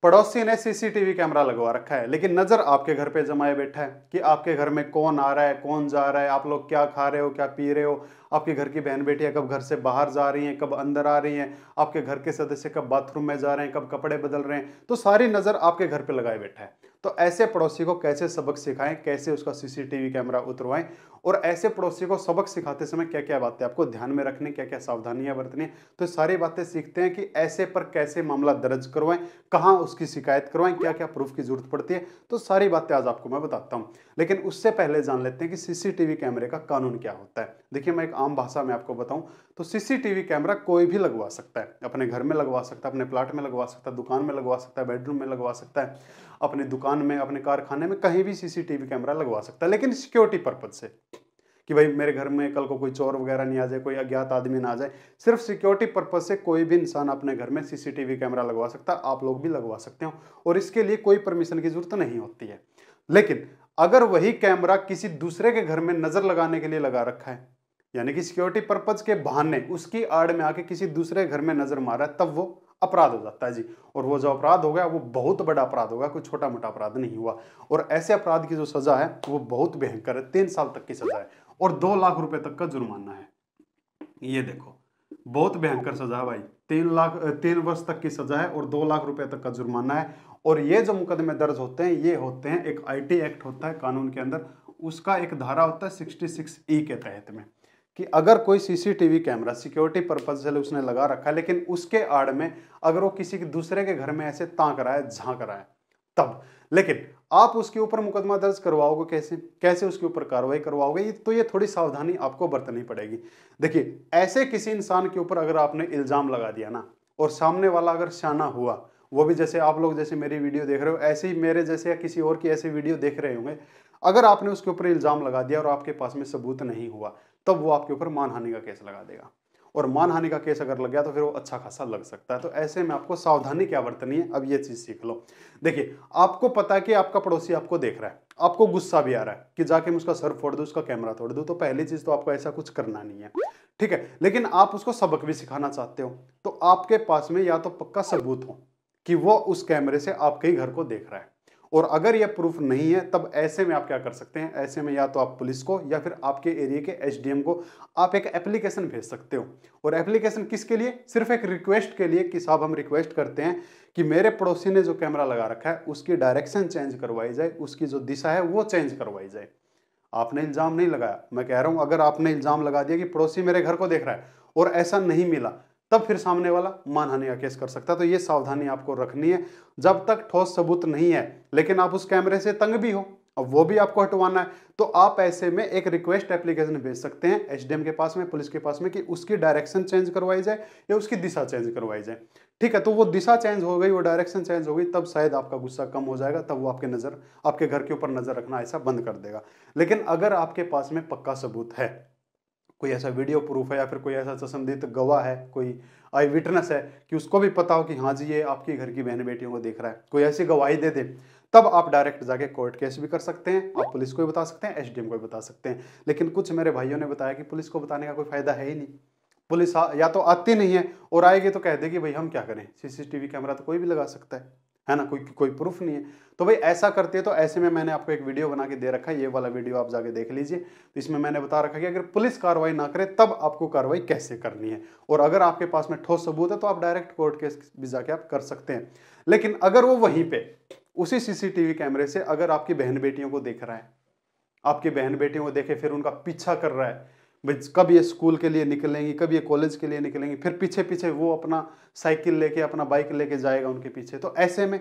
पड़ोसी ने CCTV camera लगवा रखा है, लेकिन नजर आपके घर पे जमाए बैठा है कि आपके घर में कौन आ रहा है, कौन जा रहा है, आप लोग क्या खा रहे हो, क्या पी रहे हो, आपके घर की बहन बेटियां कब घर से बाहर जा रही हैं, कब अंदर आ रही हैं, आपके घर के सदस्य कब बाथरूम में जा रहे हैं, कब कपड़े बदल रहे हैं। तो सारी नजर आपके घर पे लगाए बैठा है। तो ऐसे पड़ोसी को कैसे सबक सिखाएं, कैसे उसका सीसीटीवी कैमरा उतरवाएं, और ऐसे पड़ोसी को सबक सिखाते समय क्या क्या बातें आपको ध्यान में रखनी, क्या क्या सावधानियां बरतनी, तो सारी बातें सीखते हैं कि ऐसे पर कैसे मामला दर्ज करवाएं, कहां उसकी शिकायत करवाएं, क्या क्या प्रूफ की जरूरत पड़ती है। तो सारी बातें आज आपको मैं बताता हूं, लेकिन उससे पहले जान लेते हैं कि सीसीटीवी कैमरे का कानून क्या होता है। देखिए, मैं एक आम भाषा में आपको बताऊं तो सीसीटीवी कैमरा कोई भी लगवा सकता है। अपने घर में लगवा सकता है, अपने प्लाट में लगवा सकता है, दुकान में लगवा सकता है, बेडरूम में लगवा सकता है, अपनी दुकान में, अपने कारखाने में, कहीं भी सीसीटीवी कैमरा लगवा सकता है, लेकिन सिक्योरिटी पर्पज से, कि भाई मेरे घर में कल को कोई चोर वगैरह नहीं आ जाए, कोई अज्ञात आदमी ना आ जाए। सिर्फ सिक्योरिटी पर्पज से कोई भी इंसान अपने घर में सीसीटीवी कैमरा लगवा सकता है, आप लोग भी लगवा सकते हो, और इसके लिए कोई परमिशन की जरूरत नहीं होती है। लेकिन अगर वही कैमरा किसी दूसरे के घर में नजर लगाने के लिए लगा रखा है, यानी कि सिक्योरिटी पर्पज के बहाने उसकी आड़ में आके किसी दूसरे घर में नजर मारा है, तब वो अपराध हो जाता है जी। और वो जो अपराध हो गया वो बहुत बड़ा अपराध होगा, कोई छोटा मोटा अपराध नहीं हुआ। और ऐसे अपराध की जो सजा है वो बहुत भयंकर है, 3 साल तक की सजा है और 2 लाख रुपए तक का जुर्माना है। ये देखो, बहुत भयंकर सजा है भाई। 3 वर्ष तक की सजा है और 2 लाख रुपए तक का जुर्माना है। और ये जो मुकदमे दर्ज होते हैं, ये होते हैं, एक आईटी एक्ट होता है कानून के अंदर, उसका एक धारा होता है 66E के तहत में, कि अगर कोई सीसीटीवी कैमरा सिक्योरिटी पर्पज से उसने लगा रखा है, लेकिन उसके आड़ में अगर वो किसी दूसरे के घर में ऐसे ताक रहा है, झांक रहा है, तब। लेकिन आप उसके ऊपर मुकदमा दर्ज करवाओगे कैसे, कैसे उसके ऊपर कार्रवाई करवाओगे, तो ये थोड़ी सावधानी आपको बरतनी पड़ेगी। देखिए, ऐसे किसी इंसान के ऊपर अगर आपने इल्जाम लगा दिया ना, और सामने वाला अगर शाना हुआ, वो भी जैसे आप लोग जैसे मेरी वीडियो देख रहे हो, ऐसे ही मेरे जैसे या किसी और की ऐसी वीडियो देख रहे होंगे, अगर आपने उसके ऊपर इल्जाम लगा दिया और आपके पास में सबूत नहीं हुआ, तब वो आपके ऊपर मानहानि का केस लगा देगा। और मानहानि का केस अगर लग गया तो फिर वो अच्छा खासा लग सकता है। तो ऐसे में आपको सावधानी क्या बरतनी है, अब ये चीज सीख लो। देखिए, आपको पता है कि आपका पड़ोसी आपको देख रहा है, आपको गुस्सा भी आ रहा है कि जाके मैं उसका सर फोड़ दूं, उसका कैमरा तोड़ दूं, तो पहली चीज तो आपको ऐसा कुछ करना नहीं है, ठीक है। लेकिन आप उसको सबक भी सिखाना चाहते हो, तो आपके पास में या तो पक्का सबूत हो कि वो उस कैमरे से आपके ही घर को देख रहा है, और अगर यह प्रूफ नहीं है, तब ऐसे में आप क्या कर सकते हैं, ऐसे में या तो आप पुलिस को या फिर आपके एरिया के एसडीएम को आप एक एप्लीकेशन भेज सकते हो। और एप्लीकेशन किसके लिए, सिर्फ एक रिक्वेस्ट के लिए कि साहब हम रिक्वेस्ट करते हैं कि मेरे पड़ोसी ने जो कैमरा लगा रखा है उसकी डायरेक्शन चेंज करवाई जाए, उसकी जो दिशा है वो चेंज करवाई जाए। आपने इल्जाम नहीं लगाया, मैं कह रहा हूं अगर आपने इल्जाम लगा दिया कि पड़ोसी मेरे घर को देख रहा है और ऐसा नहीं मिला, तब फिर सामने वाला मानहानि का केस कर सकता है। तो ये सावधानी आपको रखनी है। जब तक ठोस सबूत नहीं है, लेकिन आप उस कैमरे से तंग भी हो, अब वो भी आपको हटवाना है, तो आप ऐसे में एक रिक्वेस्ट एप्लीकेशन भेज सकते हैं एसडीएम के पास में, पुलिस के पास में, कि उसकी डायरेक्शन चेंज करवाई जाए या उसकी दिशा चेंज करवाई जाए। ठीक है, तो वो दिशा चेंज हो गई, वो डायरेक्शन चेंज हो गई, तब शायद आपका गुस्सा कम हो जाएगा, तब वो आपके घर के ऊपर नजर रखना ऐसा बंद कर देगा। लेकिन अगर आपके पास में पक्का सबूत है, कोई ऐसा वीडियो प्रूफ है या फिर कोई ऐसा चश्मदीद गवाह है, कोई आई विटनेस है कि उसको भी पता हो कि हाँ जी ये आपके घर की बहन बेटियों को देख रहा है, कोई ऐसी गवाही दे दे, तब आप डायरेक्ट जाके कोर्ट केस भी कर सकते हैं। आप पुलिस को भी बता सकते हैं, एसडीएम को भी बता सकते हैं। लेकिन कुछ मेरे भाइयों ने बताया कि पुलिस को बताने का कोई फायदा है ही नहीं। पुलिस या तो आती नहीं है, और आएगी तो कह देगी भाई हम क्या करें, सीसीटीवी कैमरा तो कोई भी लगा सकता है ना, कोई प्रूफ नहीं है। तो भाई ऐसा करते हैं, तो ऐसे में मैंने आपको एक वीडियो बना के दे रखा है, ये वाला वीडियो आप जाके देख लीजिए। तो इसमें मैंने बता रखा है कि अगर पुलिस कार्रवाई ना करे तब आपको कार्रवाई कैसे करनी है, और अगर आपके पास में ठोस सबूत है तो आप डायरेक्ट कोर्ट केस भी जाके आप कर सकते हैं। लेकिन अगर वो वहीं पे उसी सीसीटीवी कैमरे से अगर आपकी बहन बेटियों को देख रहा है, आपकी बहन बेटियों को देखे फिर उनका पीछा कर रहा है, भाई कब ये स्कूल के लिए निकलेंगी, कब ये कॉलेज के लिए निकलेंगी, फिर पीछे पीछे वो अपना साइकिल लेके, अपना बाइक लेके जाएगा उनके पीछे, तो ऐसे में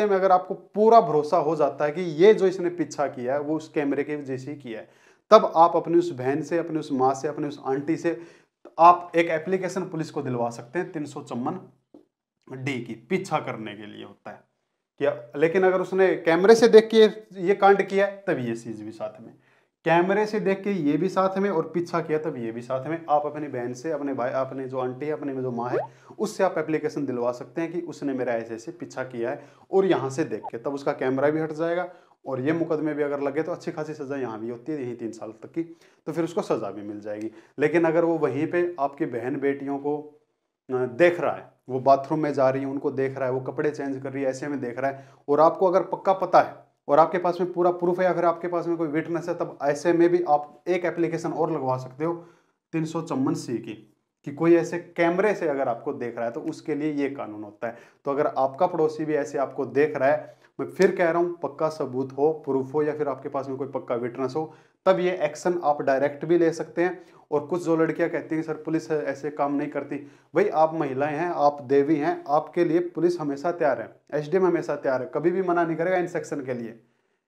अगर आपको पूरा भरोसा हो जाता है कि ये जो इसने पीछा किया है वो उस कैमरे के जैसे ही किया है, तब आप अपनी उस बहन से, अपनी उस माँ से, अपनी उस आंटी से आप एक एप्लीकेशन पुलिस को दिलवा सकते हैं 354D की, पीछा करने के लिए होता है क्या। लेकिन अगर उसने कैमरे से देख के ये कांड किया है, तब ये चीज भी साथ में, कैमरे से देख के ये भी साथ में और पीछा किया तब ये भी साथ में, आप अपनी बहन से, अपने भाई, अपने जो आंटी है, अपने जो माँ है, उससे आप एप्लीकेशन दिलवा सकते हैं कि उसने मेरा ऐसे ऐसे पीछा किया है, और यहाँ से देख के तब उसका कैमरा भी हट जाएगा, और ये मुकदमे भी अगर लगे तो अच्छी खासी सजा यहाँ भी होती है, यही 3 साल तक की, तो फिर उसको सजा भी मिल जाएगी। लेकिन अगर वो वहीं पे आपकी बहन बेटियों को देख रहा है वो बाथरूम में जा रही है उनको देख रहा है, वो कपड़े चेंज कर रही है ऐसे में देख रहा है, और आपको अगर पक्का पता है और आपके पास में पूरा प्रूफ है या फिर आपके पास में कोई विटनेस है, तब ऐसे में भी आप एक एप्लीकेशन और लगवा सकते हो 354C की, कि कोई ऐसे कैमरे से अगर आपको देख रहा है तो उसके लिए ये कानून होता है। तो अगर आपका पड़ोसी भी ऐसे आपको देख रहा है, मैं फिर कह रहा हूँ, पक्का सबूत हो, प्रूफ हो, या फिर आपके पास में कोई पक्का विटनेस हो, तब ये एक्शन आप डायरेक्ट भी ले सकते हैं। और कुछ जो लड़कियां कहती हैं सर पुलिस ऐसे काम नहीं करती, भाई आप महिलाएं हैं, आप देवी हैं, आपके लिए पुलिस हमेशा तैयार है, एसडीएम हमेशा तैयार है, कभी भी मना नहीं करेगा इन सेक्शन के लिए।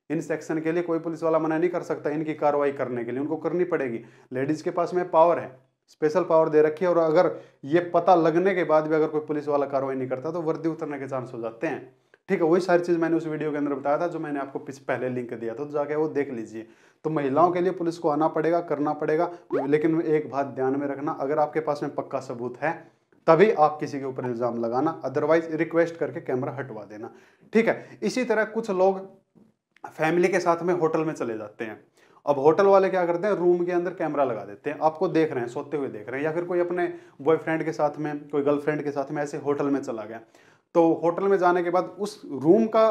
इन सेक्शन के लिए कोई पुलिस वाला मना नहीं कर सकता, इनकी कार्रवाई करने के लिए उनको करनी पड़ेगी। लेडीज के पास में पावर है, स्पेशल पावर दे रखी है, और अगर ये पता लगने के बाद भी अगर कोई पुलिस वाला कार्रवाई नहीं करता तो वर्दी उतरने के चांस हो जाते हैं। ठीक है, वही सारी चीज मैंने उस वीडियो के अंदर बताया था जो मैंने आपको पहले लिंक दिया था, तो जाके वो देख लीजिए। तो महिलाओं के लिए पुलिस को आना पड़ेगा, करना पड़ेगा, लेकिन एक बात ध्यान में रखना, अगर आपके पास में पक्का सबूत है तभी आप किसी के ऊपर इल्जाम लगाना, अदरवाइज रिक्वेस्ट करके कैमरा हटवा देना। ठीक है, इसी तरह कुछ लोग फैमिली के साथ में होटल में चले जाते हैं। अब होटल वाले क्या करते हैं, रूम के अंदर कैमरा लगा देते हैं, आपको देख रहे हैं, सोते हुए देख रहे हैं, या फिर कोई अपने बॉयफ्रेंड के साथ में, कोई गर्लफ्रेंड के साथ में ऐसे होटल में चला गया, तो होटल में जाने के बाद उस रूम का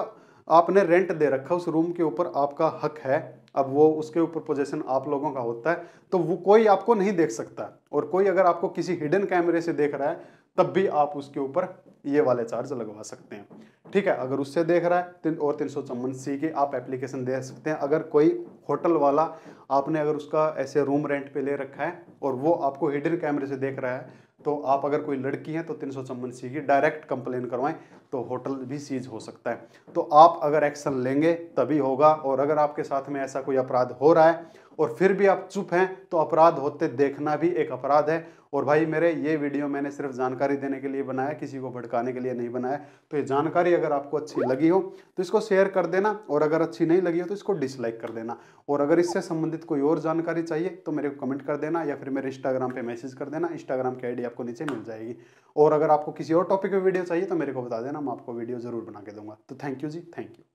आपने रेंट दे रखा, उस रूम के ऊपर आपका हक है, अब वो उसके ऊपर पोजीशन आप लोगों का होता है, तो वो कोई आपको नहीं देख सकता, और कोई अगर आपको किसी हिडन कैमरे से देख रहा है तब भी आप उसके ऊपर ये वाले चार्ज लगवा सकते हैं। ठीक है, अगर उससे देख रहा है और 354C की आप एप्लीकेशन दे सकते हैं। अगर कोई होटल वाला आपने अगर उसका ऐसे रूम रेंट पे ले रखा है और वो आपको हिडन कैमरे से देख रहा है, तो आप अगर कोई लड़की हैं तो 354C की डायरेक्ट कंप्लेन करवाएं, तो होटल भी सीज हो सकता है। तो आप अगर एक्शन लेंगे तभी होगा, और अगर आपके साथ में ऐसा कोई अपराध हो रहा है और फिर भी आप चुप हैं, तो अपराध होते देखना भी एक अपराध है। और भाई मेरे ये वीडियो मैंने सिर्फ जानकारी देने के लिए बनाया, किसी को भड़काने के लिए नहीं बनाया। तो ये जानकारी अगर आपको अच्छी लगी हो तो इसको शेयर कर देना, और अगर अच्छी नहीं लगी हो तो इसको डिसलाइक कर देना। और अगर इससे संबंधित कोई और जानकारी चाहिए तो मेरे को कमेंट कर देना, या फिर मेरे इंस्टाग्राम पे मैसेज कर देना, इंस्टाग्राम की आईडी आपको नीचे मिल जाएगी। और अगर आपको किसी और टॉपिक पे वीडियो चाहिए तो मेरे को बता देना, मैं आपको वीडियो जरूर बना के दूंगा। तो थैंक यू जी, थैंक यू।